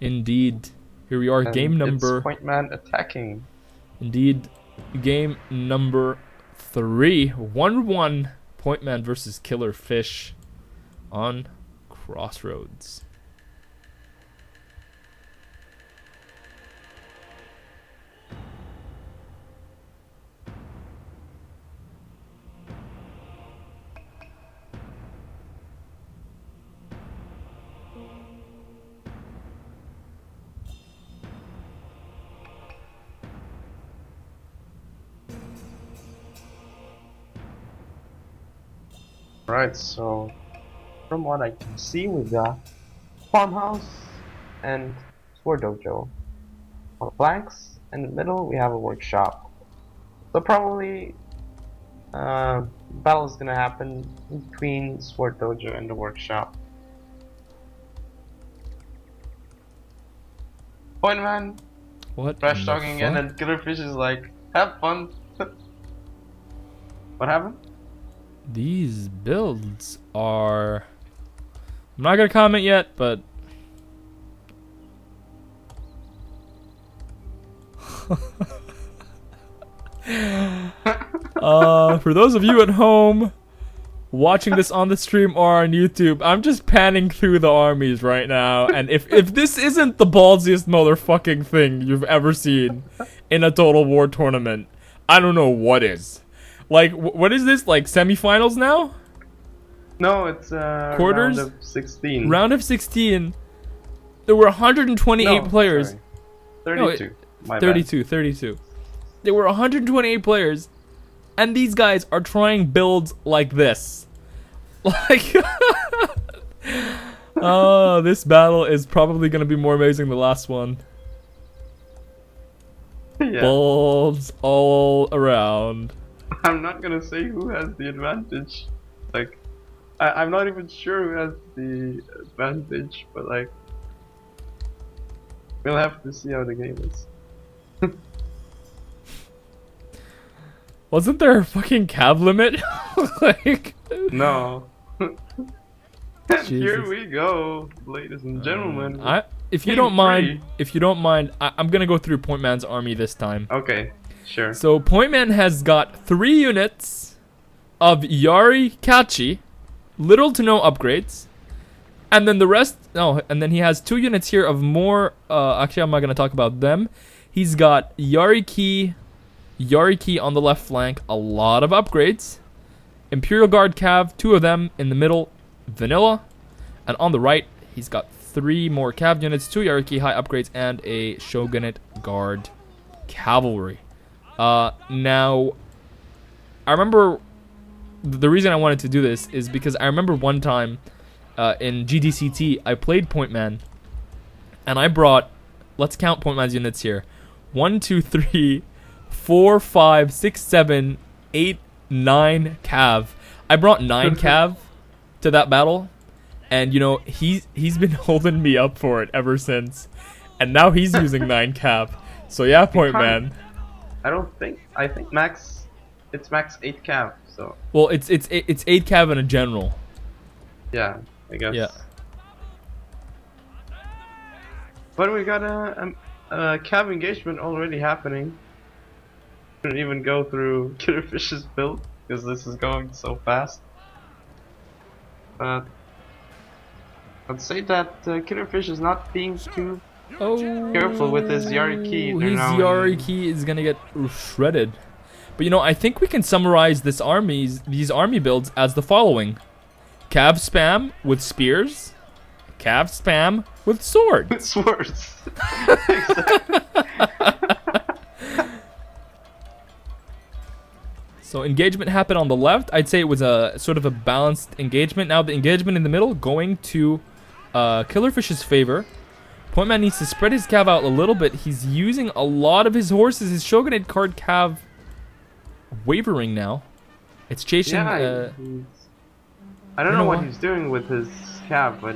Indeed. Here we are, And game number... It's PointMan attacking. Indeed, game number 3. 1-1. PointMan versus Killerfisch on Crossroads. Right, so from what I can see, we got farmhouse and sword dojo on the flanks. In the middle, we have a workshop. So probably battle is gonna happen between sword dojo and the workshop. PointMan, What? trash talking, and then Killerfisch is like, have fun. What happened? These builds are... I'm not gonna comment yet, but... For those of you at home watching this on the stream or on YouTube, I'm just panning through the armies right now, and if this isn't the ballsiest motherfucking thing you've ever seen in a Total War tournament, I don't know what is. Like, what is this? Like semifinals now? No, it's Quarters? round of 16. Round of 16. There were 128 players. Sorry. 32. My 32, 32. There were 128 players, and these guys are trying builds like this. Like, oh, this battle is probably going to be more amazing than the last one. Yeah. Builds all around. I'm not gonna say who has the advantage. Like, I'm not even sure who has the advantage, but like, we'll have to see how the game is. Wasn't there a fucking cav limit? Like, No. And here Jesus. we go, ladies and gentlemen. If you Game don't mind, three. I'm gonna go through PointMan's army this time. Okay, sure. So PointMan has got 3 units of Yari Kachi, little to no upgrades, and then the rest. No, and then he has 2 units here of more. Actually, I'm not gonna talk about them. He's got Yariki on the left flank, a lot of upgrades. Imperial Guard Cav, 2 of them in the middle, vanilla, and on the right he's got 3 more Cav units, 2 Yariki high upgrades, and a Shogunate Guard Cavalry. Now, I remember the reason I wanted to do this is because I remember one time in GDCT I played PointMan, and I brought, let's count PointMan's units here, 1, 2, 3, 4, 5, 6, 7, 8, 9 Cav. I brought 9 Cav to that battle, and you know he's been holding me up for it ever since, and now he's using 9 Cav. So yeah, PointMan. I think max, it's max 8 cav. So Well, it's 8 Cav in a general. yeah, I guess. Yeah. But we got a cav engagement already happening. Couldn't even go through Killerfish's build because this is going so fast. But I'd say that Killerfish is not being too careful with his Yariki. His Yariki is gonna get shredded. But you know, I think we can summarize these army builds as the following: Cav spam with spears, Cav spam with swords. Swords. So engagement happened on the left. I'd say it was a sort of a balanced engagement. Now the engagement in the middle going to Killerfish's favor. PointMan needs to spread his cav out a little bit. He's using a lot of his horses. His Shogunate card cav wavering now. It's chasing. Yeah, I don't know what he's doing with his cav, but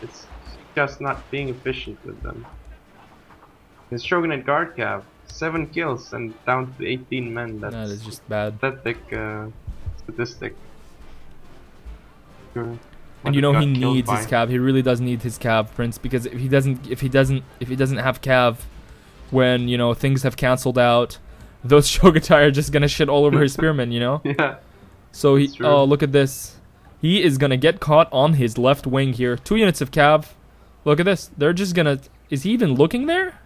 it's just not being efficient with them. His Shogunate guard cav, 7 kills and down to 18 men. That is just bad. Pathetic statistic. Sure. And you know he needs his cav. He really does need his cav, Prince, because if he doesn't have cav, when you know things have cancelled out, those Shogatai are just gonna shit all over his spearmen. You know. Yeah. So he. Oh, look at this. He is gonna get caught on his left wing here. 2 units of cav. Look at this. They're just gonna. Is he even looking there?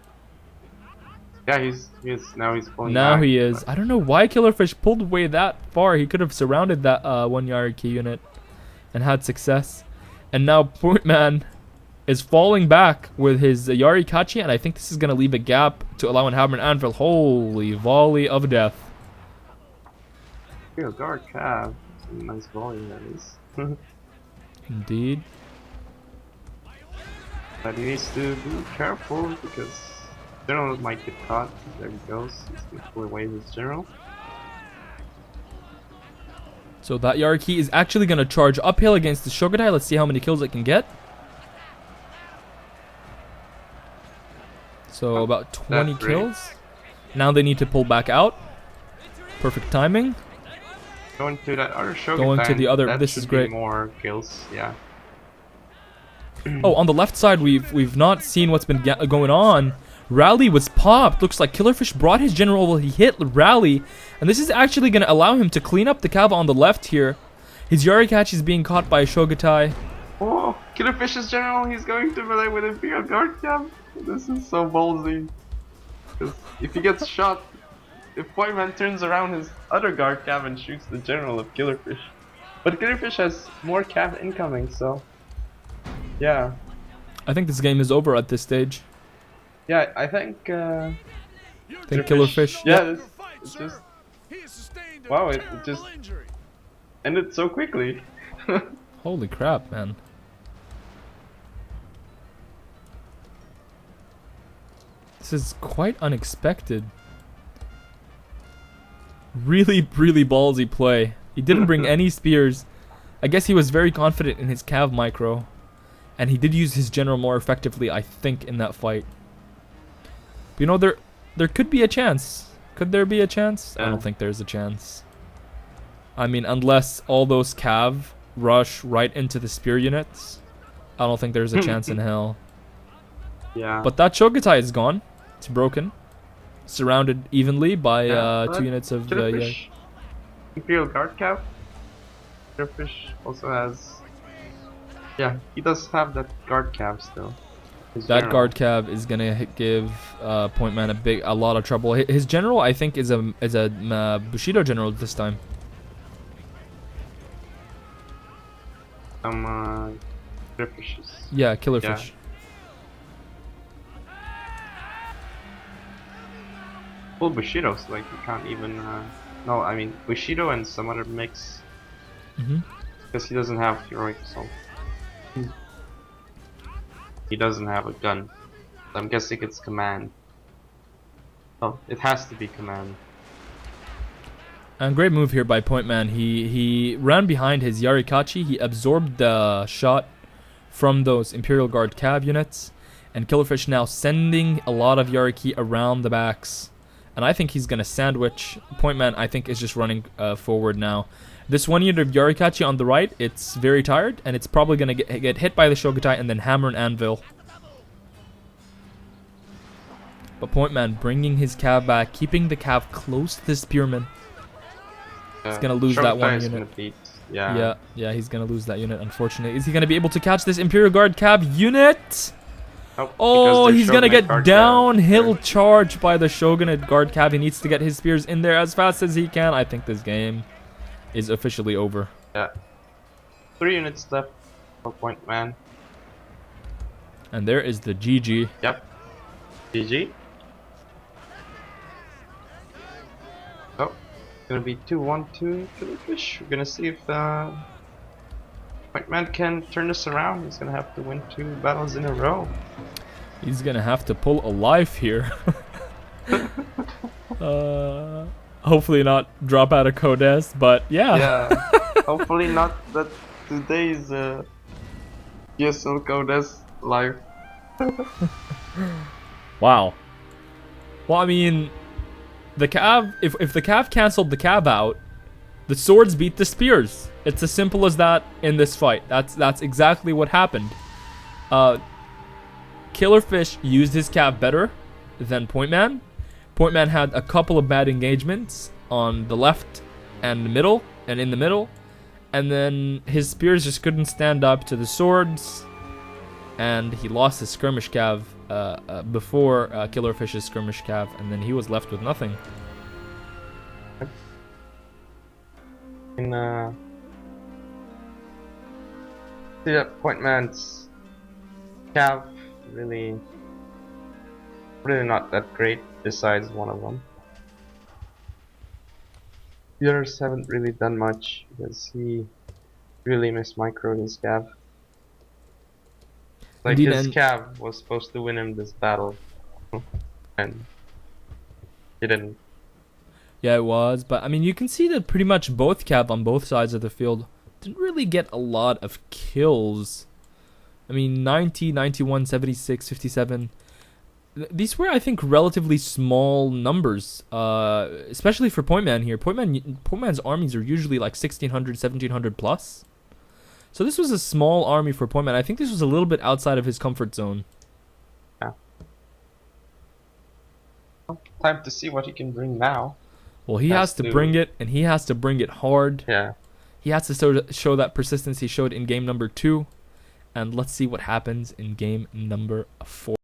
Yeah, he's now he's pulling Now back, he is. I don't know why Killerfish pulled away that far. He could have surrounded that 1 Yariki unit and had success. And now PointMan is falling back with his Yarikachi, and I think this is going to leave a gap to allow an Hammer and Anvil. Holy volley of death. Real guard cav. Nice volley that is. Indeed. But he needs to be careful because General might get caught. There he goes. He's going to pull away his General. So that Yariki is actually going to charge uphill against the Shogatai. Let's see how many kills it can get. So about 20 kills. Now they need to pull back out. Perfect timing. Going to that other Shogatai. Going to the other. This is great. More kills, yeah. Oh, on the left side, we've not seen what's been going on. Rally was popped. Looks like Killerfish brought his general while he hit Rally. And this is actually going to allow him to clean up the cav on the left here. His Yarikachi is being caught by Shogatai. Oh, Killerfish's general, he's going to melee with Imperial Guard cav. This is so ballsy. Because if he gets shot, if PointMan turns around his other guard cav and shoots the general of Killerfish. But Killerfish has more cav incoming, so... Yeah. I think this game is over at this stage. Yeah, I think Killerfish. Yeah, it's just... Wow, it just ended so quickly. Holy crap, man. This is quite unexpected. Really, really ballsy play. He didn't bring any spears. I guess he was very confident in his cav micro. And he did use his general more effectively, I think, in that fight. But, you know, there could be a chance. Could there be a chance? I don't think there's a chance. I mean, unless all those cav rush right into the spear units, I don't think there's a chance in hell. Yeah. But that Shogatai is gone. It's broken. Surrounded evenly by 2 units of... Imperial Guard cav. Killerfish also has... Yeah, he does have that guard cav still. That guard cav is gonna give PointMan a lot of trouble. His general, I think, is a Bushido general this time. Killerfish's. Yeah, Killerfish. Full Bushidos, like you can't even. No, I mean Bushido and some other mix. Because he doesn't have heroic assault. He doesn't have a gun. So I'm guessing it's command. Oh, it has to be command. And great move here by PointMan. He ran behind his Yarikachi. He absorbed the shot from those Imperial Guard cav units. And Killerfish now sending a lot of Yariki around the backs. And I think he's going to sandwich. PointMan, I think, is just running forward now. This 1 unit of Yarikachi on the right, it's very tired. And it's probably going to get hit by the Shogatai and then hammer and anvil. But PointMan bringing his cav back, keeping the cav close to the spearman. He's going to lose that 1 unit. Yeah, he's going to lose that unit, unfortunately. Is he going to be able to catch this Imperial Guard cav unit? Oh, he's going to get downhill charged by the Shogunate Guard cav. He needs to get his spears in there as fast as he can. I think this game is officially over. Yeah. 3 units left for PointMan. And there is the GG. Yep. GG. Oh, gonna be 2-1-2 Killerfish. We're gonna see if PointMan can turn this around. He's gonna have to win 2 battles in a row. He's gonna have to pull a life here. Hopefully not drop out of Codes, but yeah. Hopefully not that today's GSL Codes live. Wow. Well, I mean, the cav, if the cav cancelled the cav out, The swords beat the spears. It's as simple as that in this fight. That's exactly what happened. Killerfisch used his cav better than PointMan. PointMan had a couple of bad engagements on the left and the middle, and in the middle. And then his spears just couldn't stand up to the swords. And he lost his skirmish cav before Killerfisch's skirmish cav. And then he was left with nothing. See that PointMan's cav really not that great besides one of them. The others haven't really done much because he really mismicroed his cav. Like Indeed, his cav was supposed to win him this battle and he didn't. Yeah, it was. But, I mean, you can see that pretty much both cav on both sides of the field didn't really get a lot of kills. I mean, 90, 91, 76, 57. These were, I think, relatively small numbers, especially for PointMan here. PointMan's armies are usually like 1,600, 1,700 plus. So this was a small army for PointMan. I think this was a little bit outside of his comfort zone. Yeah. Time to see what he can bring now. Well, he has to bring it, and he has to bring it hard. Yeah. He has to show that persistence he showed in game number 2. And let's see what happens in game number 4.